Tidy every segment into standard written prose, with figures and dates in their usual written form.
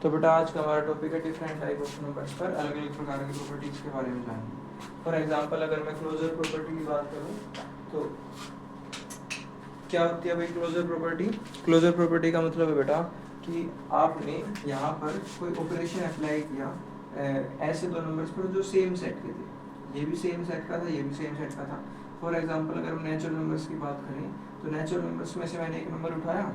तो बेटा आज का हमारा टॉपिक है डिफरेंट टाइप ऑफ नंबर्स पर अलग अलग प्रकार की प्रॉपर्टीज़ के बारे में जानेंगे। फॉर एग्जांपल अगर मैं क्लोजर प्रॉपर्टी की बात करूं तो क्या होती है भाई क्लोजर प्रॉपर्टी। क्लोजर प्रॉपर्टी का मतलब है बेटा कि आपने यहाँ पर कोई ऑपरेशन अप्लाई किया ऐसे दो नंबर्स पर जो सेम सेट के थे, ये भी सेम सेट का था, ये भी सेम सेट का था। फॉर एग्जांपल अगर हम नेचुरल नंबर्स की बात करें तो नेचुरल नंबर्स में से मैंने एक नंबर उठाया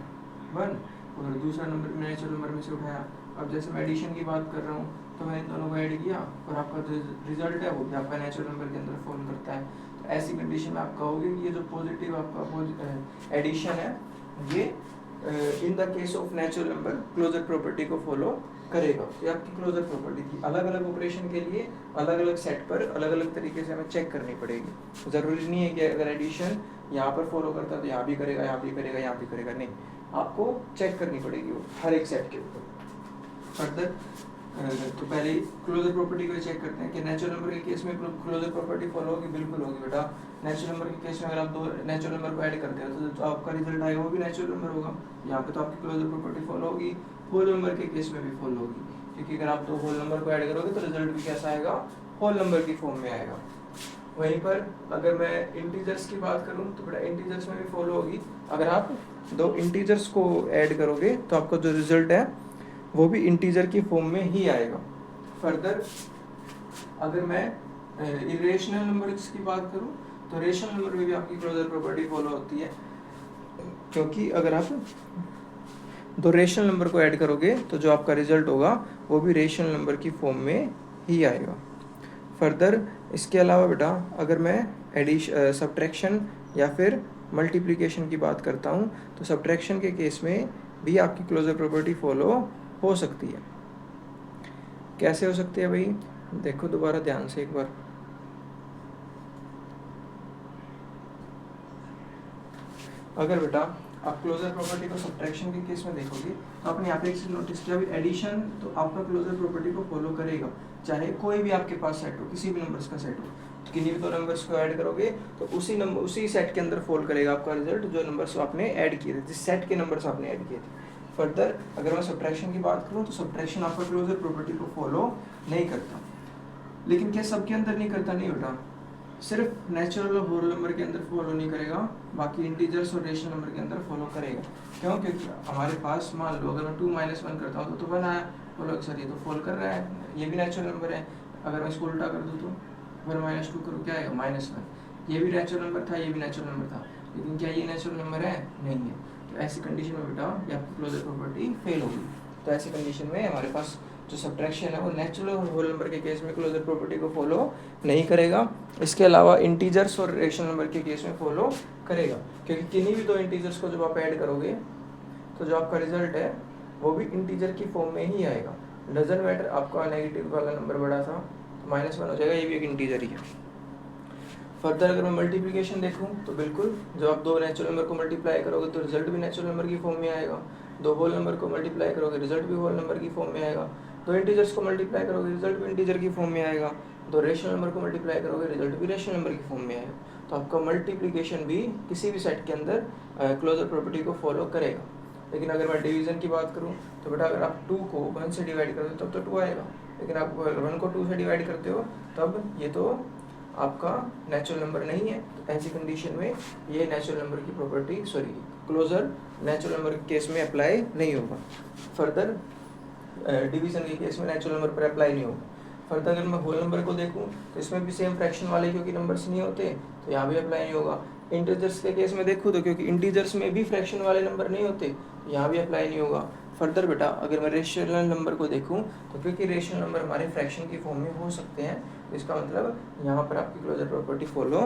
1 और दूसरा नंबर नेचुरल नंबर में से उठाया। अब जैसे मैं एडिशन की बात कर रहा हूँ तो मैं इन दोनों को ऐड किया और आपका जो रिजल्ट है वो भी आपका नेचुरल नंबर के अंदर फॉल करता है। तो ऐसी कंडीशन में आप कहोगे कि ये जो पॉजिटिव आपका एडिशन है ये in the case of natural number closure property को फॉलो करेगा। ये आपकी क्लोजर प्रॉपर्टी थी। अलग अलग ऑपरेशन के लिए अलग अलग सेट पर अलग अलग तरीके से हमें चेक करनी पड़ेगी। ज़रूरी नहीं है कि अगर एडिशन यहाँ पर फॉलो करता है तो यहाँ भी करेगा, यहाँ भी करेगा, यहाँ भी करेगा, नहीं, आपको चेक करनी पड़ेगी वो हर एक सेट के ऊपर। फर्दर तो पहले क्लोजर प्रॉपर्टी को चेक करते हैं कि नेचुरल नंबर के केस में क्लोजर प्रॉपर्टी फॉलो होगी, बिल्कुल होगी बेटा। नेचुरल नंबर के केस में अगर आप दो नेचुरल नंबर को ऐड करते हो तो आपका रिजल्ट आएगा वो भी नेचुरल नंबर होगा। यहाँ पे तो आपकी क्लोजर प्रॉपर्टी फॉलो होगी। होल नंबर के केस में भी फॉलो होगी, क्योंकि अगर आप दो होल नंबर को ऐड करोगे तो रिजल्ट भी कैसा आएगा, होल नंबर की फॉर्म में आएगा। वहीं पर अगर मैं इंटीजर्स की बात करूं तो बेटा इंटीजर्स में भी फॉलो होगी। अगर आप दो इंटीजर्स को ऐड करोगे तो आपका जो रिजल्ट है वो भी इंटीजर की फॉर्म में ही आएगा। फर्दर अगर मैं इरेशनल नंबर्स की बात करूं तो रेशनल नंबर में भी आपकी क्लोजर प्रॉपर्टी फॉलो होती है, क्योंकि अगर आप दो रेशनल नंबर को ऐड करोगे तो जो आपका रिजल्ट होगा वो भी रेशनल नंबर की फॉर्म में ही आएगा। फर्दर इसके अलावा बेटा अगर मैं सब्ट्रैक्शन या फिर मल्टीप्लिकेशन की बात करता हूँ तो सब्ट्रैक्शन के केस में भी आपकी क्लोजर प्रॉपर्टी फॉलो हो सकती है। कैसे हो सकती है भाई, देखो दोबारा ध्यान से एक बार। अगर बेटा आप क्लोजर प्रॉपर्टी को सब्ट्रैक्शन के केस में देखोगे तो आपने यहाँ पे एक चीज नोटिस किया, एडिशन तो आपका क्लोजर प्रॉपर्टी को फॉलो करेगा, चाहे कोई भी आपके पास सेट हो, किसी भी नंबर्स का सेट हो। तो किन्हीं भी दो नंबर्स को ऐड करोगे तो उसी सेट के अंदर फॉल करेगा आपका रिजल्ट, जो नंबर्स आपने ऐड किए थे, जिस सेट के नंबर्स आपने ऐड किए थे। फर्दर अगर मैं सब्ट्रैक्शन की बात करूँ तो सब्ट्रैक्शन आपका क्लोजर प्रॉपर्टी को फॉलो नहीं करता। लेकिन क्या सबके अंदर नहीं करता, नहीं बेटा, सिर्फ नेचुरल और होल नंबर के अंदर फॉलो नहीं करेगा, बाकी इंटीजर्स और रेशनल नंबर के अंदर फॉलो करेगा। क्यों? क्योंकि हमारे पास मान लो अगर मैं 2 - 1 करता हूँ तो 1 आया, बोलो सर ये तो फॉल कर रहा है, ये भी नेचुरल नंबर है। अगर मैं इसको उल्टा कर दूँ तो 1 - 2 करूँ क्या आएगा, -1। ये भी नेचुरल नंबर था, ये भी नेचुरल नंबर था, लेकिन क्या ये नेचुरल नंबर है, नहीं है। तो ऐसी कंडीशन में बेटा ये आपकी क्लोजर प्रॉपर्टी फेल होगी। तो ऐसी कंडीशन में हमारे पास जो सब्ट्रैक्शन है वो नेचुरल और होल नंबर के केस में क्लोजर प्रॉपर्टी को फॉलो नहीं करेगा। इसके अलावा इंटीजर्स और रेशनल नंबर के केस में फॉलो करेगा, क्योंकि किन्हीं भी दो इंटीजर्स को जब आप ऐड करोगे तो जो आपका रिजल्ट है वो भी इंटीजर की फॉर्म में ही आएगा। डजंट मैटर आपका नेगेटिव वाला नंबर बड़ा था तो -1 हो जाएगा, ये भी एक इंटीजर ही है। फर्दर अगर मैं मल्टीप्लिकेशन देखूँ तो बिल्कुल जब आप दो नेचुरल नंबर को मल्टीप्लाई करोगे तो रिजल्ट भी नेचुरल नंबर की फॉर्म में आएगा। दो होल नंबर को मल्टीप्लाई करोगे रिजल्ट भी होल नंबर की फॉर्म में आएगा। दो इंटीजर्स को मल्टीप्लाई करोगे रिजल्ट भी इंटीजर की फॉर्म में आएगा। दो रेशनल नंबर को मल्टीप्लाई करोगे रिजल्ट भी रेशनल नंबर की फॉर्म में आएगा। तो आपका मल्टीप्लिकेशन भी किसी भी सेट के अंदर क्लोजर प्रॉपर्टी को फॉलो करेगा। लेकिन अगर मैं डिवीजन की बात करूँ तो बेटा अगर आप 2 को 1 से डिवाइड करते हो तब तो 2 आएगा, लेकिन आप 1 को 2 से डिवाइड करते हो तब ये तो आपका नेचुरल नंबर नहीं है। तो ऐसी कंडीशन में ये नेचुरल नंबर की प्रॉपर्टी क्लोजर नेचुरल नंबर के केस में अप्लाई नहीं होगा। फर्दर डिवीजन के केस में नेचुरल नंबर पर अप्लाई नहीं होगा। फर्दर अगर मैं होल नंबर को देखूं तो इसमें भी सेम फ्रैक्शन वाले क्योंकि नंबर्स नहीं होते तो यहाँ भी अप्लाई नहीं होगा। इंटीजर्स के केस में देखूँ तो क्योंकि इंटीजर्स में भी फ्रैक्शन वाले नंबर नहीं होते तो यहाँ भी अप्लाई नहीं होगा। फर्दर बेटा अगर मैं रेशनल नंबर को देखूं तो क्योंकि रेशनल नंबर हमारे फ्रैक्शन की फॉर्म में हो सकते हैं, इसका मतलब यहाँ पर आपकी क्लोजर प्रॉपर्टी फॉलो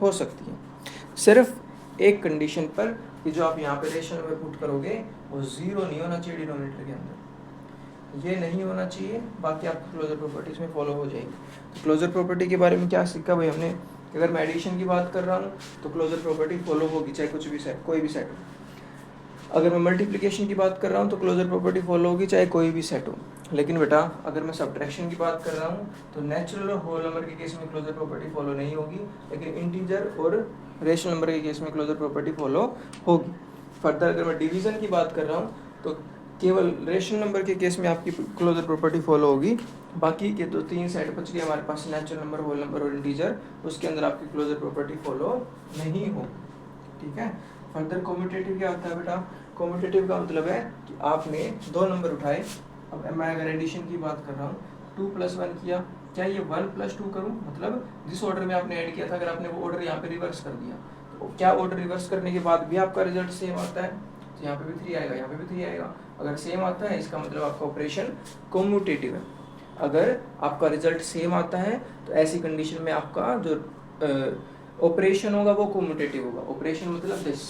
हो सकती है। सिर्फ एक कंडीशन पर कि जो आप यहाँ पे रेशनल नंबर पुट करोगे वो 0 नहीं होना चाहिए डिनोमिनेटर के अंदर, ये नहीं होना चाहिए, बाकी आपकी क्लोजर प्रॉपर्टी इसमें फॉलो हो जाएगी। तो क्लोजर प्रॉपर्टी के बारे में क्या सीखा भाई हमने, अगर मैं एडिशन की बात कर रहा हूँ तो क्लोजर प्रॉपर्टी फॉलो होगी, चाहे कुछ भी सेट, कोई भी सेट हो। अगर मैं मल्टीप्लिकेशन की बात कर रहा हूँ तो क्लोजर प्रॉपर्टी फॉलो होगी, चाहे कोई भी सेट हो। लेकिन बेटा अगर मैं सब्ट्रैक्शन की बात कर रहा हूँ तो नेचुरल और होल नंबर के केस में क्लोजर प्रॉपर्टी फॉलो नहीं होगी, लेकिन इंटीजर और रेशनल नंबर के केस में क्लोजर प्रॉपर्टी फॉलो होगी। फर्दर अगर मैं डिवीजन की बात कर रहा हूँ तो केवल रेशनल नंबर के केस में आपकी क्लोजर प्रॉपर्टी फॉलो होगी, बाकी के तो 3 सेट बच गए हमारे पास, नेचुरल नंबर, होल नंबर और इंटीजर, उसके अंदर आपकी क्लोजर प्रॉपर्टी फॉलो नहीं हो। ठीक है। फर्दर कम्यूटेटिव क्या होता है बेटा? कम्यूटेटिव का मतलब है कि आपने 2 नंबर उठाए, अब मैं अगर एडिशन की बात कर रहा हूँ, 2 + 1 किया, क्या ये 1 + 2 करूँ? मतलब जिस ऑर्डर में आपने ऐड किया था, अगर आपने वो ऑर्डर यहाँ पे रिवर्स कर दिया, तो क्या ऑर्डर रिवर्स करने के बाद भी आपका रिजल्ट सेम आता है? तो यहाँ पे भी 3 आएगा, यहाँ पे भी 3 आएगा। अगर सेम आता है, इसका मतलब आपका ऑपरेशन कम्यूटेटिव है। अगर आपका रिजल्ट सेम आता है तो ऐसी कंडीशन में आपका जो ऑपरेशन होगा वो कम्यूटेटिव होगा। ऑपरेशन मतलब दिस,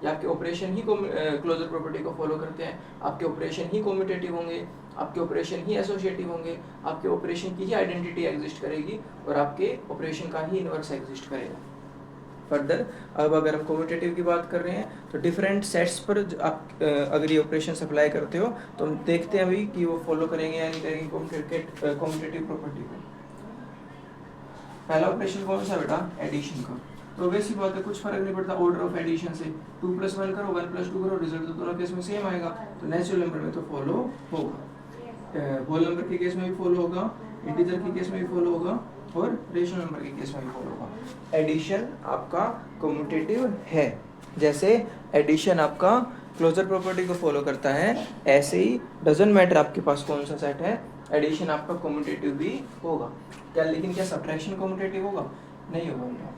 या आपके ऑपरेशन ही क्लोजर प्रॉपर्टी को फॉलो करते हैं, आपके ऑपरेशन ही कम्यूटेटिव होंगे, आपके ऑपरेशन ही एसोसिएटिव होंगे, आपके ऑपरेशन की ही आइडेंटिटी एग्जिस्ट करेगी और आपके ऑपरेशन का ही इनवर्स एग्जिस्ट करेगा। फर्दर अब अगर हम कम्यूटेटिव की बात कर रहे हैं तो डिफरेंट सेट्स पर आप अगर ये ऑपरेशन अप्लाई करते हो तो हम देखते हैं अभी कि वो फॉलो करेंगे या नहीं करेंगे कम्यूटेटिव प्रॉपर्टी को। पहला ऑपरेशन कौन सा बेटा? एडिशन का। तो वैसी बात है, कुछ फर्क नहीं पड़ता ऑर्डर ऑफ एडिशन से, 2 + 1 करो, 1 + 2 करो, रिजल्ट तो दोनों केस में सेम आएगा। तो नेचुरल नंबर में तो फॉलो होगा, होल नंबर के केस में भी फॉलो होगा, इंटीजर के केस में भी फॉलो होगा और रेशनल नंबर के केस में भी फॉलो होगा। एडिशन आपका कम्यूटेटिव है, जैसे एडिशन आपका क्लोजर प्रॉपर्टी को फॉलो करता है, ऐसे ही डजंट मैटर आपके पास कौन सा सेट है, एडिशन आपका कम्यूटेटिव भी होगा। क्या लेकिन क्या सब्ट्रैक्शन कम्यूटेटिव होगा? नहीं होगा।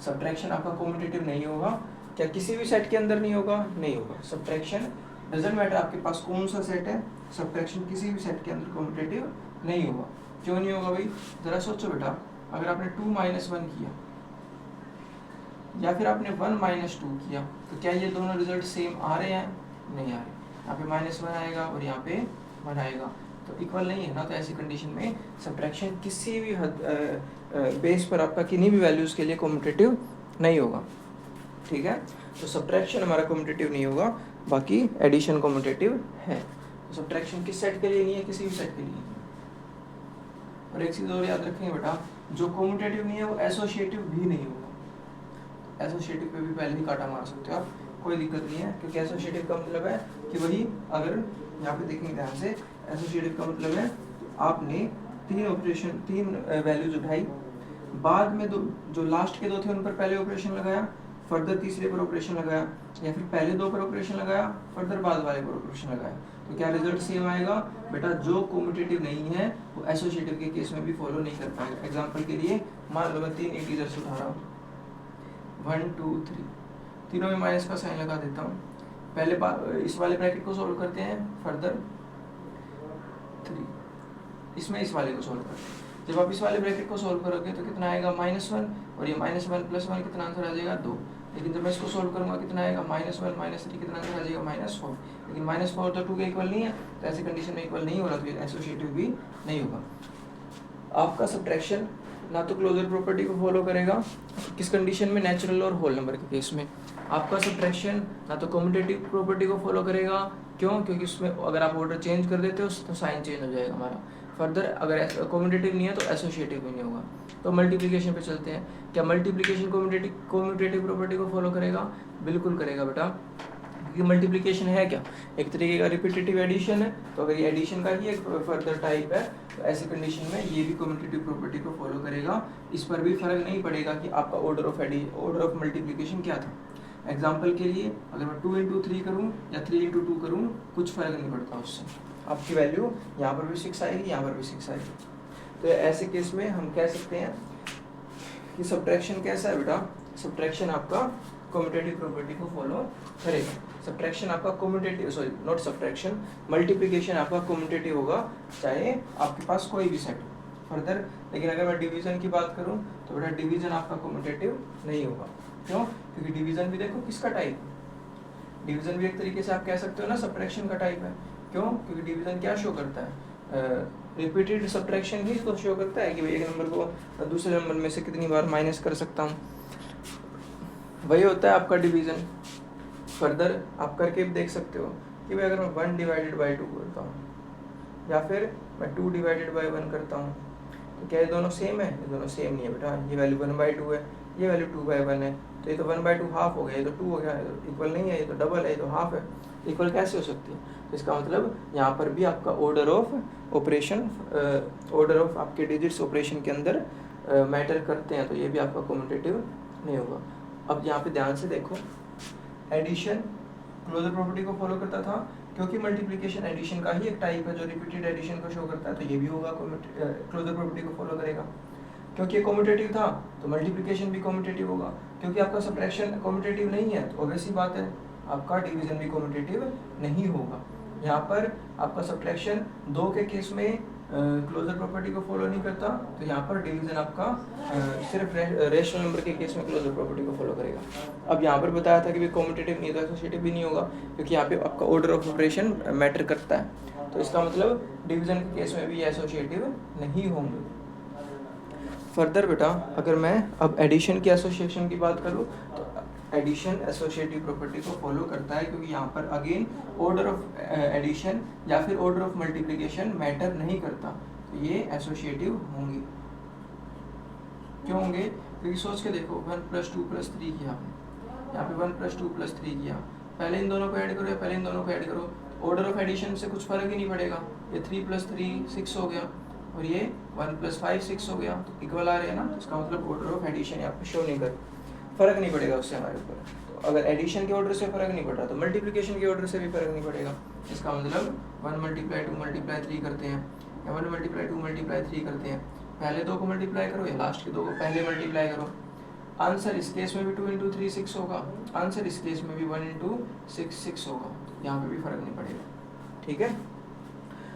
सब्ट्रैक्शन आपका कम्यूटेटिव नहीं होगा। क्या किसी भी सेट के अंदर नहीं होगा? नहीं होगा। सब्ट्रैक्शन डजंट मैटर आपके पास कौन सा सेट है, सब्ट्रैक्शन किसी भी सेट के अंदर कम्यूटेटिव नहीं होगा। क्यों नहीं होगा भाई? जरा सोचो बेटा, अगर आपने 2 - 1 किया या फिर आपने 1 - 2 किया, तो क्या ये दोनों रिजल्ट सेम आ रहे हैं? नहीं आ रहे। यहाँ पे -1 आएगा और यहाँ पे 1 आएगा, तो इक्वल नहीं है ना। तो ऐसी कंडीशन में सब्ट्रैक्शन किसी भी बेस पर आपका किन्हीं भी वैल्यूज के लिए कम्यूटेटिव नहीं होगा। ठीक है। तो सब्ट्रैक्शन हमारा कम्यूटेटिव नहीं होगा, बाकी एडिशन कम्यूटेटिव है। तो सब्ट्रैक्शन किस सेट के लिए नहीं है? किसी भी सेट के लिए। और एक चीज और याद रखेंगे बेटा, जो कम्यूटेटिव नहीं है वो एसोसिएटिव भी नहीं होगा। एसोसिएटिव पे भी पहले ही काटा मार सकते हो आप, कोई दिक्कत नहीं है, क्योंकि एसोसिएटिव का मतलब है कि वही, अगर यहाँ पे देखेंगे ध्यान से, एसोसिएटिव का मतलब है आपने 3 वैल्यूज उठाई, बाद में जो लास्ट के 2 थे उन पर पहले ऑपरेशन लगाया, फर्दर तीसरे पर ऑपरेशन लगाया, या फिर पहले 2 पर ऑपरेशन लगाया, फर्दर बाद वाले पर ऑपरेशन लगाया, तो क्या रिजल्ट सेम आएगा? बेटा जो कम्यूटेटिव नहीं है वो एसोसिएटिव के केस में भी फॉलो नहीं कर पाएगा। एग्जांपल के लिए मान लो मैं 3 इंटीजर्स उठा रहा हूँ, 1 2 3, तीनों में माइनस का साइन लगा देता हूँ। पहले इस वाले ब्रैकेट को सोल्व करते हैं, फर्दर 3, इसमें इस वाले को सोल्व करते हैं। जब आप इस वाले ब्रैकेट को सोल्व करोगे तो कितना आएगा? -1, और ये -1 + 1 कितना आंसर आ जाएगा? 2। लेकिन जब मैं इसको सोल्व करूंगा कितना आएगा? -1 - 3 कितना आंसर आ जाएगा? -4। लेकिन -4 तो 2 के इक्वल नहीं है, तो ऐसी कंडीशन में इक्वल नहीं हो रहा, तो एसोसिएटिव भी नहीं होगा। आपका सब्ट्रैक्शन ना तो क्लोजर प्रॉपर्टी को फॉलो करेगा, किस कंडीशन में? नेचुरल और होल नंबर के केस में। आपका सब्ट्रैक्शन ना तो कम्यूटेटिव प्रॉपर्टी को फॉलो करेगा, क्यों? क्योंकि उसमें अगर आप ऑर्डर चेंज कर देते हो तो साइन चेंज हो जाएगा हमारा। फर्दर अगर कम्यूटेटिव नहीं है तो एसोसिएटिव भी नहीं होगा। तो मल्टीप्लिकेशन पे चलते हैं। क्या मल्टीप्लिकेशन कम्यूटेटिव प्रॉपर्टी को फॉलो करेगा? बिल्कुल करेगा बेटा, क्योंकि मल्टीप्लिकेशन है क्या? एक तरीके का रिपीटेटिव एडिशन है, तो अगर ये एडिशन का ही एक फर्दर टाइप है तो ऐसी कंडीशन में ये भी कम्यूटेटिव प्रॉपर्टी को फॉलो करेगा। इस पर भी फर्क नहीं पड़ेगा कि आपका ऑर्डर ऑफ मल्टीप्लिकेशन क्या था। एग्जाम्पल के लिए अगर मैं 2 × 3 करूँ या 3 × 2 करूँ, कुछ फर्क नहीं पड़ता उससे, आपकी वैल्यू यहाँ पर भी 6 आएगी, यहाँ पर भी 6 आएगी। तो ऐसे केस में हम कह सकते हैं कि सब्ट्रैक्शन कैसा है बेटा? सब्ट्रैक्शन आपका कम्यूटेटिव प्रॉपर्टी को फॉलो करेगा। सब्ट्रैक्शन आपका commutative, sorry not subtraction, multiplication आपका कम्यूटेटिव होगा, चाहे आपके पास कोई भी सेट फर्दर। लेकिन अगर मैं डिवीजन की बात करूं तो बेटा डिवीजन आपका कम्यूटेटिव नहीं होगा। क्यों? क्योंकि डिवीजन भी देखो किसका टाइप है, डिवीजन भी एक तरीके से आप कह सकते हो ना सब्ट्रैक्शन का टाइप है। क्यों? क्योंकि डिवीजन क्या शो करता है? रिपीटेड सब्ट्रैक्शन ही तो शो करता है कि भाई एक नंबर को दूसरे नंबर में से कितनी बार माइनस कर सकता हूँ, वही होता है आपका डिवीजन। फर्दर आप करके देख सकते हो कि भाई अगर मैं 1/2 करता हूँ या फिर मैं 2/1 करता हूँ, तो क्या ये दोनों सेम है? ये दोनों सेम नहीं है बेटा। ये वैल्यू 1/2 है, ये वैल्यू 2/1 है, तो ये तो 1/2 हाफ हो गया, ये तो 2 हो गया, इक्वल नहीं है, ये तो डबल है, ये तो हाफ है। इक्वल कैसे हो सकती है? तो इसका मतलब यहाँ पर भी आपका order of operation, order of आपके डिजिट्स ऑपरेशन के अंदर मैटर करते हैं, तो ये भी आपका कम्यूटेटिव नहीं होगा। अब यहाँ पे ध्यान से देखो, एडिशन क्लोजर प्रॉपर्टी को फॉलो करता था, क्योंकि मल्टीप्लिकेशन एडिशन का ही एक टाइप है जो रिपीटेड एडिशन को शो करता है, तो ये भी होगा क्लोजर प्रॉपर्टी को फॉलो करेगा। क्योंकि ये कम्यूटेटिव था तो मल्टीप्लिकेशन भी कम्यूटेटिव होगा। क्योंकि आपका सब्ट्रैक्शन कम्यूटेटिव नहीं है तो ऑब्वियस सी बात है आपका डिवीजन भी कम्यूटेटिव नहीं होगा। यहाँ पर आपका सब्ट्रैक्शन 2 के केस में क्लोजर प्रॉपर्टी को फॉलो नहीं करता, तो यहाँ पर डिवीजन आपका सिर्फ रेशनल नंबर के केस में क्लोजर प्रॉपर्टी को फॉलो करेगा। अब यहाँ पर बताया था कि भी कम्यूटेटिव नहीं होगा, एसोसिएटिव भी नहीं होगा, क्योंकि यहाँ पे आपका ऑर्डर ऑफ ऑपरेशन मैटर करता है, तो इसका मतलब डिवीजन के केस में भी एसोसिएटिव नहीं होंगे। फर्दर बेटा अगर मैं अब एडिशन की एसोसिएशन की बात करूँ तो एडिशन एसोसिएटिव प्रॉपर्टी को फॉलो करता है, क्योंकि यहाँ पर अगेन ऑर्डर ऑफ एडिशन या फिर ऑर्डर ऑफ मल्टीप्लिकेशन मैटर नहीं करता, तो ये एसोसिएटिव होंगे। क्यों होंगे? क्योंकि सोच के देखो 1 + 2 + 3 किया, यहाँ पे 1 + 2 + 3 किया, पहले इन दोनों को ऐड करो या पहले इन दोनों को ऐड करो, ऑर्डर ऑफ एडिशन से कुछ फर्क ही नहीं पड़ेगा। ये 3 + 3 6 हो गया और ये 1 + 5 6 हो गया, तो इक्वल आ रहे हैं ना, तो इसका मतलब ऑर्डर ऑफ एडिशन यहाँ पे शो नहीं कर, फर्क नहीं पड़ेगा उससे हमारे ऊपर। तो अगर एडिशन के ऑर्डर से फर्क नहीं पड़ रहा तो मल्टीप्लिकेशन के ऑर्डर से भी फर्क नहीं पड़ेगा। इसका मतलब 1 × 2 × 3 करते हैं या 1 × 2 × 3 करते हैं, पहले 2 को मल्टीप्लाई करो या लास्ट के 2 को पहले मल्टीप्लाई करो। आंसर इस केस में भी 2 × 3 6 होगा, आंसर इस केस में भी 1 × 6 6 होगा, यहाँ पे भी फर्क नहीं पड़ेगा। ठीक है,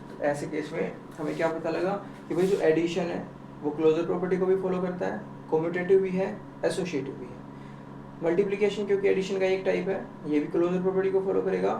तो ऐसे केस में हमें क्या पता लगा कि भाई जो एडिशन है वो क्लोजर प्रॉपर्टी को भी फॉलो करता है, कम्यूटेटिव भी है, एसोसिएटिव भी है। मल्टीप्लिकेशन क्योंकि एडिशन का एक टाइप है, ये भी क्लोजर प्रॉपर्टी को फॉलो करेगा,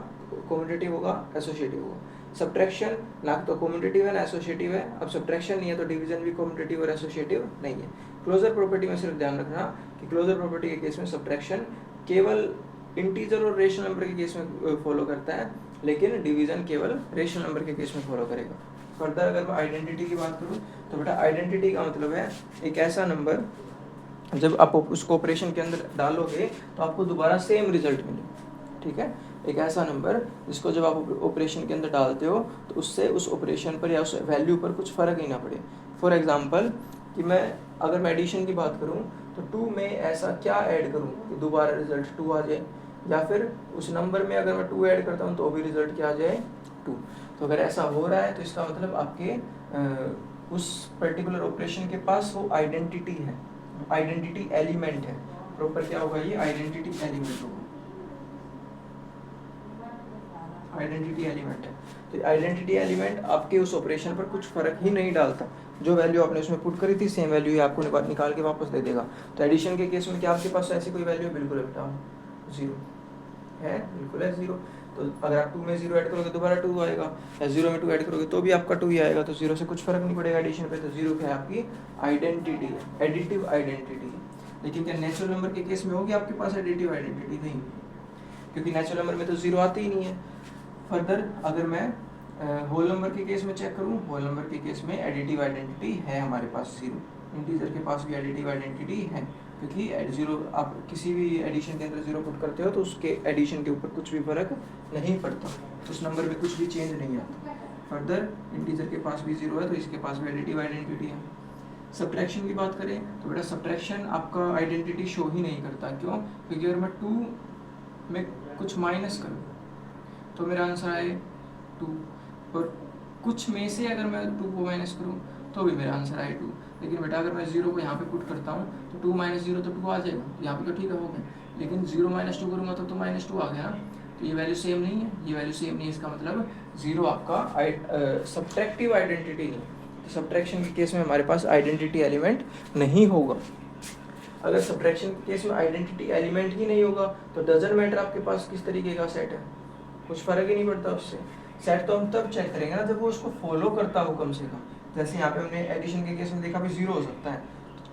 कम्यूटेटिव होगा, एसोसिएटिव होगा। सब्ट्रैक्शन ना तो कम्यूटेटिव है ना एसोसिएटिव है, अब सब्ट्रैक्शन नहीं है तो डिवीजन भी कम्यूटेटिव और एसोसिएटिव नहीं है। क्लोजर प्रॉपर्टी में सिर्फ ध्यान रखना कि क्लोजर प्रॉपर्टी के केस में सब्ट्रैक्शन केवल इंटीजर और रेशनल नंबर के केस में फॉलो करता है, लेकिन डिवीजन केवल रेशनल नंबर के केस में फॉलो करेगा। फर्दर अगर मैं आइडेंटिटी की बात करूँ तो बेटा आइडेंटिटी का मतलब है एक ऐसा नंबर जब आप उसको ऑपरेशन के अंदर डालोगे तो आपको दोबारा सेम रिजल्ट मिले। ठीक है, एक ऐसा नंबर जिसको जब आप ऑपरेशन के अंदर डालते हो तो उससे उस ऑपरेशन पर या उस वैल्यू पर कुछ फ़र्क ही ना पड़े। फॉर एग्जांपल कि अगर मैं एडिशन की बात करूं तो 2 में ऐसा क्या ऐड करूं कि दोबारा रिजल्ट 2 आ जाए, या फिर उस नंबर में अगर मैं 2 ऐड करता हूं तो भी रिजल्ट क्या आ जाए 2। तो अगर ऐसा हो रहा है तो इसका मतलब आपके उस पर्टिकुलर ऑपरेशन के पास वो आइडेंटिटी है, आइडेंटिटी एलिमेंट है। प्रॉपर क्या होगा ये? आइडेंटिटी एलिमेंट होगा, आइडेंटिटी एलिमेंट है। तो आइडेंटिटी एलिमेंट आपके उस ऑपरेशन पर कुछ फर्क ही नहीं डालता, जो वैल्यू आपने उसमें पुट करी थी सेम वैल्यू आपको निकाल के वापस दे देगा। तो एडिशन के केस में क्या आपके पास ऐसी कोई वैल्यू बिल्कुल है बेटा? 0 है, बिल्कुल है 0। तो अगर आप 2 में 0 ऐड करोगे दोबारा 2 आएगा, या 0 में 2 ऐड करोगे तो भी आपका 2 ही आएगा। तो 0 से कुछ फर्क नहीं पड़ेगा एडिशन पे। तो 0 क्या है? आपकी आइडेंटिटी है, एडिटिव आइडेंटिटी है। लेकिन क्या नेचुरल नंबर के केस में होगी आपके पास एडिटिव आइडेंटिटी? नहीं, क्योंकि नेचुरल नंबर में तो 0 आती ही नहीं है। फर्दर अगर मैं होल नंबर के केस में चेक करूं, होल नंबर के केस में एडिटिव आइडेंटिटी है हमारे पास 0। इंटीजर के पास भी एडिटिव आइडेंटिटी है, क्योंकि 0 आप किसी भी एडिशन के अंदर 0 पुट करते हो तो उसके एडिशन के ऊपर कुछ भी फर्क नहीं पड़ता, तो उस नंबर में कुछ भी चेंज नहीं आता। फर्दर इंटीजर के पास भी 0 है तो इसके पास भी एडिटिव आइडेंटिटी है। सब्ट्रैक्शन की बात करें तो बेटा सब्ट्रैक्शन आपका आइडेंटिटी शो ही नहीं करता। क्यों? क्योंकि अगर मैं 2 में कुछ माइनस करूँ तो मेरा आंसर आए 2, और कुछ में से अगर मैं 2 को माइनस करूँ तो भी मेरा आंसर आए 2। लेकिन बेटा अगर मैं 0 को यहाँ पे पुट करता हूँ तो 2 - 0 तो 2 आ जाएगा, यहाँ पे तो ठीक है हो गया। लेकिन 0 - 2 करूँगा तो -2 आ गया ना, तो ये वैल्यू सेम नहीं है, ये वैल्यू सेम नहीं है। इसका मतलब 0 आपका सब्ट्रैक्टिव आइडेंटिटी नहीं। तो सब्ट्रैक्शन के केस में हमारे पास आइडेंटिटी एलिमेंट नहीं होगा। अगर सब्ट्रैक्शन के केस में आइडेंटिटी एलिमेंट ही नहीं होगा तो डजंट मैटर आपके पास किस तरीके का सेट है, कुछ फर्क ही नहीं पड़ता उससे। सेट तो हम तब चेक करेंगे ना जब वो उसको फॉलो करता हो कम से कम। जैसे यहाँ पे हमने एडिशन के केस में देखा भी 0 हो सकता है,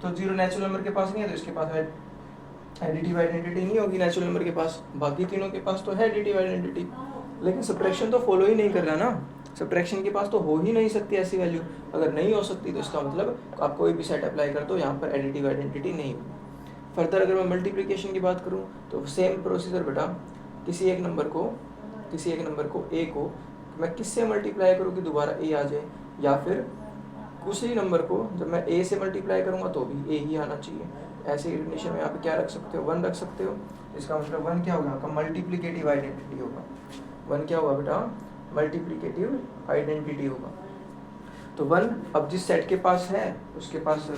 तो 0 नेचुरल नंबर के पास नहीं है तो इसके पास एडिटिव आइडेंटिटी नहीं होगी नेचुरल नंबर के पास। बाकी तीनों के पास तो है एडिटिव आइडेंटिटी, लेकिन सब्ट्रैक्शन तो फॉलो ही नहीं कर रहा ना। सब्ट्रैक्शन के पास तो हो ही नहीं सकती ऐसी वैल्यू। अगर नहीं हो सकती तो इसका मतलब आप कोई भी सेट अप्लाई कर दो, यहाँ पर एडिटिव आइडेंटिटी नहीं होगी। फर्दर अगर मैं मल्टीप्लिकेशन की बात करूँ तो सेम प्रोसीजर बेटा, किसी एक नंबर को किसी एक नंबर को ए को मैं किससे मल्टीप्लाई करूँ कि दोबारा ए आ जाए, या फिर उसी नंबर को जब मैं ए से मल्टीप्लाई करूँगा तो भी ए ही आना चाहिए। ऐसे कंडीशन में यहाँ पे क्या रख सकते हो, 1 रख सकते हो। इसका मतलब 1 क्या होगा, आपका मल्टीप्लिकेटिव आइडेंटिटी होगा। 1 क्या होगा बेटा, मल्टीप्लिकेटिव आइडेंटिटी होगा। तो 1 अब जिस सेट के पास है उसके पास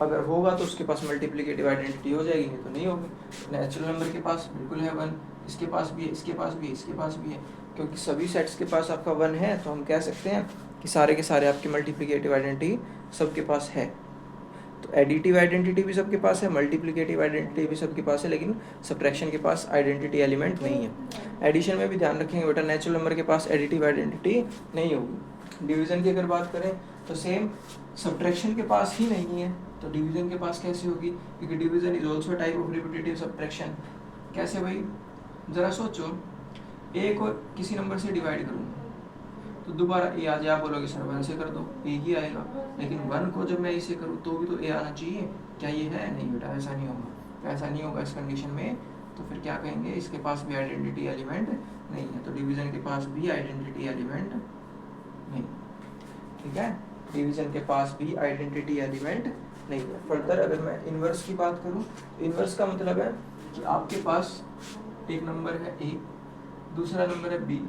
अगर होगा तो उसके पास मल्टीप्लिकेटिव आइडेंटिटी हो जाएगी, नहीं तो नहीं होगी। नेचुरल नंबर के पास बिल्कुल है 1, इसके पास भी है, इसके पास भी है, इसके पास भी है। क्योंकि सभी सेट्स के पास आपका 1 है तो हम कह सकते हैं कि सारे के सारे आपके मल्टीप्लिकेटिव आइडेंटिटी सबके पास है। तो एडिटिव आइडेंटिटी भी सबके पास है, मल्टीप्लिकेटिव आइडेंटिटी भी सबके पास है, लेकिन सब्ट्रैक्शन के पास आइडेंटिटी एलिमेंट नहीं है। एडिशन में भी ध्यान रखेंगे बेटा, नेचुरल नंबर के पास एडिटिव आइडेंटिटी नहीं होगी। डिवीजन की अगर बात करें तो सेम, सब्ट्रैक्शन के पास ही नहीं है तो डिवीजन के पास कैसे होगी, क्योंकि division is also type of repetitive subtraction. कैसे भाई, ज़रा सोचो, ए को किसी नंबर से डिवाइड करूँगा तो दोबारा ए आ जाए, आप बोलोगे सर 1 से कर दो, ए ही आएगा। लेकिन 1 को जब मैं इसे करूँ तो भी तो ए आना चाहिए, क्या ये है? नहीं बेटा, ऐसा नहीं होगा। ऐसा नहीं होगा इस कंडीशन में, तो फिर क्या कहेंगे, इसके पास भी आइडेंटिटी एलिमेंट नहीं है। तो डिवीजन के पास भी आइडेंटिटी एलिमेंट नहीं, ठीक है, डिवीजन के पास भी आइडेंटिटी एलिमेंट नहीं है। फर्दर अगर मैं इन्वर्स की बात करूँ, इन्वर्स का मतलब है कि आपके पास एक नंबर है ए, दूसरा नंबर है बी,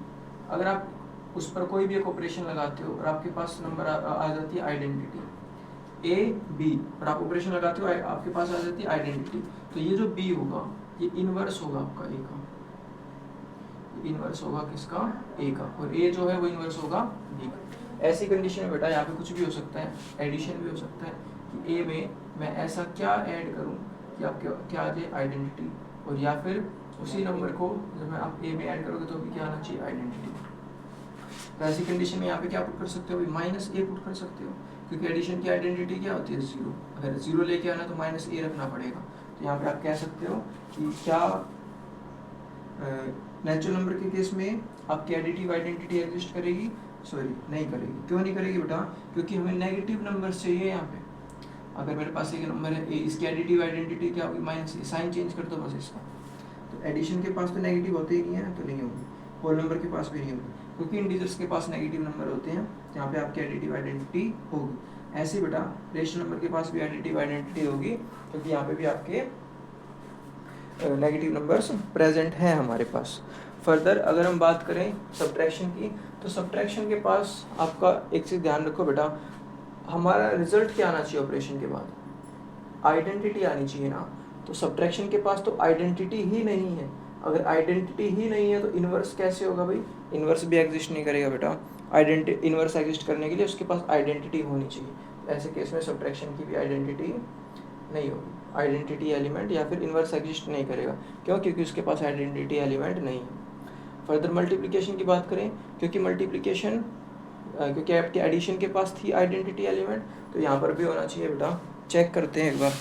अगर आप उस पर कोई भी एक ऑपरेशन लगाते हो और आपके पास नंबर आ जाती है आइडेंटिटी ए बी, और आप ऑपरेशन लगाते हो आपके पास आ जाती है आइडेंटिटी, तो ये जो बी होगा ये इन्वर्स होगा आपका ए का, इन्वर्स होगा किसका, ए का, और ए जो है वो इन्वर्स होगा बी का। ऐसी कंडीशन में बेटा यहाँ पे कुछ भी हो सकता है, एडिशन भी हो सकता है कि ए में मैं ऐसा क्या ऐड करूँ कि आपके क्या आ जाए, आइडेंटिटी, और या फिर उसी नंबर को जब मैं आप ए में ऐड करोगे तो भी क्या आना चाहिए, आइडेंटिटी। तो ऐसी कंडीशन में यहाँ पे क्या पुट कर सकते हो, माइनस ए पुट कर सकते हो, क्योंकि एडिशन की आइडेंटिटी क्या होती है, 0। अगर 0 लेके आना तो माइनस ए रखना पड़ेगा। तो यहाँ पे आप कह सकते हो कि क्या नेचुरल नंबर के केस में आपकी एडिटिव आइडेंटिटी एग्जिस्ट करेगी, सॉरी नहीं करेगी। क्यों नहीं करेगी बेटा, क्योंकि हमें नेगेटिव नंबर चाहिए यहाँ पे। अगर मेरे पास एक नंबर है ए, इसकी एडिटिव आइडेंटिटी क्या होगी, माइनस ए, साइन चेंज कर दो बस इसका। तो एडिशन के पास तो नेगेटिव होते ही नहीं है, तो नहीं होगी। होल नंबर के पास भी नहीं होगी, क्योंकि इंटीजर्स के पास नेगेटिव नंबर होते हैं, यहाँ पे आपकी एडिटिव आइडेंटिटी होगी। ऐसे बेटा रेशनल नंबर के पास भी एडिटिव आइडेंटिटी होगी, क्योंकि यहाँ पे भी आपके नेगेटिव नंबर्स प्रेजेंट हैं हमारे पास। फर्दर अगर हम बात करें सब्ट्रैक्शन की, तो सब्ट्रैक्शन के पास आपका एक चीज़ ध्यान रखो बेटा, हमारा रिजल्ट क्या आना चाहिए ऑपरेशन के बाद, आइडेंटिटी आनी चाहिए ना। तो सब्ट्रैक्शन के पास तो आइडेंटिटी ही नहीं है। अगर आइडेंटिटी ही नहीं है तो इन्वर्स कैसे होगा भाई, इन्वर्स भी एग्जिस्ट नहीं करेगा बेटा। इन्वर्स एग्जिस्ट करने के लिए उसके पास आइडेंटिटी होनी चाहिए। ऐसे केस में सब्ट्रैक्शन की भी आइडेंटिटी नहीं होगी, आइडेंटिटी एलिमेंट या फिर इन्वर्स एग्जिस्ट नहीं करेगा। क्यों, क्योंकि उसके पास आइडेंटिटी एलिमेंट नहीं है। फर्दर मल्टीप्लिकेशन की बात करें, क्योंकि मल्टीप्लिकेशन क्योंकि आपके एडिशन के पास थी आइडेंटिटी एलिमेंट, तो यहाँ पर भी होना चाहिए बेटा। चेक करते हैं एक बार,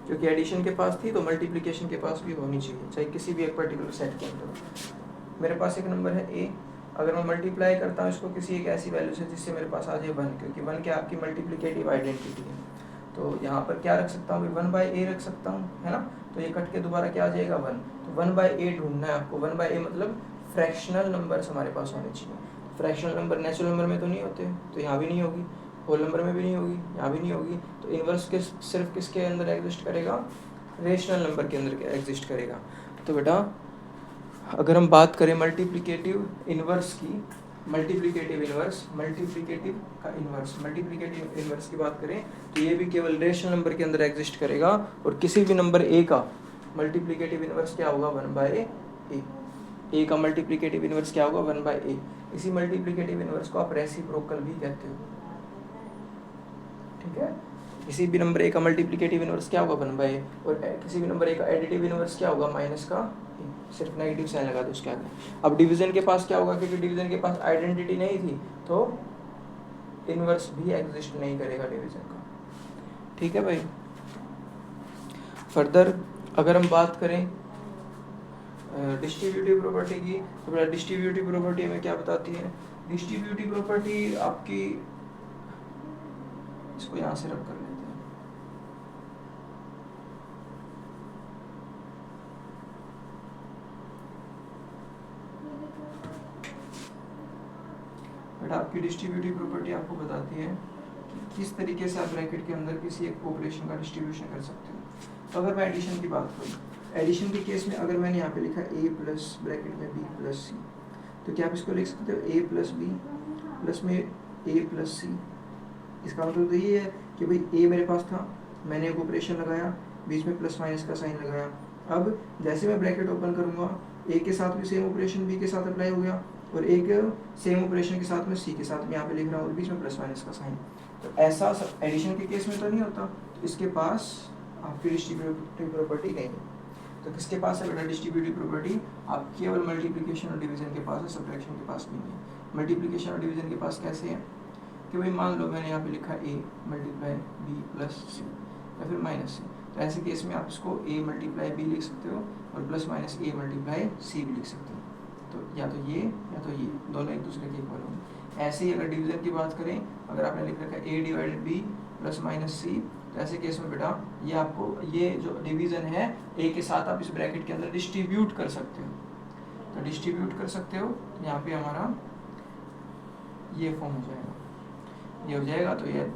क्योंकि एडिशन के पास थी तो मल्टीप्लिकेशन के पास भी होनी चाहिए, चाहे किसी भी एक पर्टिकुलर सेट के अंदर। मेरे पास एक नंबर है ए, अगर मैं मल्टीप्लाई करता हूँ इसको किसी एक ऐसी वैल्यू से जिससे मेरे पास आ जाए 1, क्योंकि 1 क्या आपकी मल्टीप्लिकेटिव आइडेंटिटी है, तो यहाँ पर क्या रख सकता हूँ, 1/a रख सकता हूँ, है ना। तो ये कट के दोबारा क्या आ जाएगा 1, तो 1/a ढूंढना है आपको। 1/a मतलब फ्रैक्शनल नंबर्स हमारे पास होने चाहिए। फ्रैक्शनल नंबर नेचुरल नंबर में तो नहीं होते, तो यहाँ भी नहीं होगी, होल नंबर में भी नहीं होगी, यहाँ भी नहीं होगी। तो इन्वर्स सिर्फ किसके अंदर एग्जिस्ट करेगा, रेशनल नंबर के अंदर एग्जिस्ट करेगा। तो बेटा अगर हम बात करें मल्टीप्लिकेटिव इन्वर्स की, मल्टीप्लिकेटिव इन्वर्स, मल्टीप्लिकेटिव का इन्वर्स, मल्टीप्लिकेटिव इन्वर्स की बात करें तो ये भी केवल रेशनल नंबर के अंदर एग्जिस्ट करेगा, और किसी भी नंबर ए का मल्टीप्लिकेटिव इन्वर्स क्या होगा, 1/a। ए का मल्टीप्लिकेटिव इन्वर्स क्या होगा, 1/a। इसी मल्टीप्लिकेटिव इन्वर्स को आप रेसिप्रोकल भी कहते हो, ठीक है। किसी भी नंबर ए का मल्टीप्लिकेटिव इन्वर्स क्या होगा, 1/a, और किसी भी नंबर ए का एडिटिव इन्वर्स क्या होगा, माइनस का, सिर्फ नेगेटिव साइन लगा दो उसके आगे। अब डिवीजन के पास क्या होगा, क्योंकि डिवीजन के पास आइडेंटिटी नहीं थी तो इन्वर्स भी एग्जिस्ट नहीं करेगा डिवीजन का, ठीक है भाई। फर्दर अगर हम बात करें डिस्ट्रीब्यूटिव प्रॉपर्टी की, तो डिस्ट्रीब्यूटिव प्रॉपर्टी हमें क्या बताती है, डिस्ट्रीब्यूटिव प्रॉपर्टी आपकी, इसको यहाँ से रब कर लेते हैं। बेटा आपकी डिस्ट्रीब्यूटिव प्रॉपर्टी आपको बताती है कि किस तरीके से आप ब्रैकेट के अंदर किसी एक ऑपरेशन का डिस्ट्रीब्यूशन कर सकते हो। तो अगर मैं एडिशन की बात करूँ, एडिशन के केस में अगर मैंने यहाँ पे लिखा a प्लस ब्रैकेट में b प्लस c, तो क्या आप इसको लिख सकते हो a प्लस बी प्लस में a प्लस सी। इसका मतलब तो ये है कि भाई a मेरे पास था, मैंने एक ऑपरेशन लगाया, बीच में प्लस माइनस का साइन लगाया। अब जैसे मैं ब्रैकेट ओपन करूँगा, a के साथ भी सेम ऑपरेशन b के साथ अप्लाई हो गया, और एक सेम ऑपरेशन के साथ में c के साथ में यहाँ पे लिख रहा हूँ और बीच में प्लस माइनस का साइन। तो ऐसा एडिशन के केस में तो नहीं होता, तो इसके पास आपकी डिस्ट्रीब्यूटिव प्रॉपर्टी नहीं है। तो किसके पास है बेटा डिस्ट्रीब्यूटिव प्रॉपर्टी? आप केवल मल्टीप्लिकेशन और डिवीजन के पास है, सब्ट्रैक्शन के पास नहीं है। मल्टीप्लिकेशन और डिवीजन के पास कैसे है कि भाई मान लो मैंने यहाँ पे लिखा a मल्टीप्लाई b प्लस सी या फिर माइनस सी, तो ऐसे केस में आप इसको a मल्टीप्लाई b लिख सकते हो और plus minus a multiply C भी लिख सकते हो। तो या तो ये दोनों एक दूसरे के इक्वल होंगे। ऐसे ही अगर डिवीजन की बात करें, अगर आपने लिख रखा है a divided b plus minus C, तो ऐसे केस में बेटा ये आपको ये जो डिवीजन है a के साथ आप इस ब्रैकेट के अंदर डिस्ट्रीब्यूट कर सकते हो। तो डिस्ट्रीब्यूट कर सकते हो, यहाँ पे हमारा ये फॉर्म हो जाएगा, ये हो जाएगा। तो ये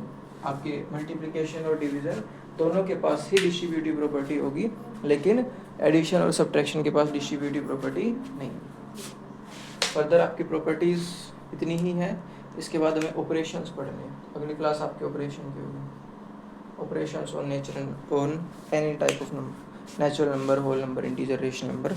आपके मल्टीप्लिकेशन और डिवीजन दोनों के पास ही डिस्ट्रीब्यूटिव प्रॉपर्टी होगी, लेकिन एडिशन और सब्ट्रैक्शन के पास डिस्ट्रीब्यूटिव प्रॉपर्टी नहीं। फर्दर आपकी प्रॉपर्टीज इतनी ही है। इसके बाद हमें ऑपरेशंस पढ़ने हैं। अगली क्लास आपके ऑपरेशन की होगी, operations on natural on any type of number, natural number, whole number, integer, rational number.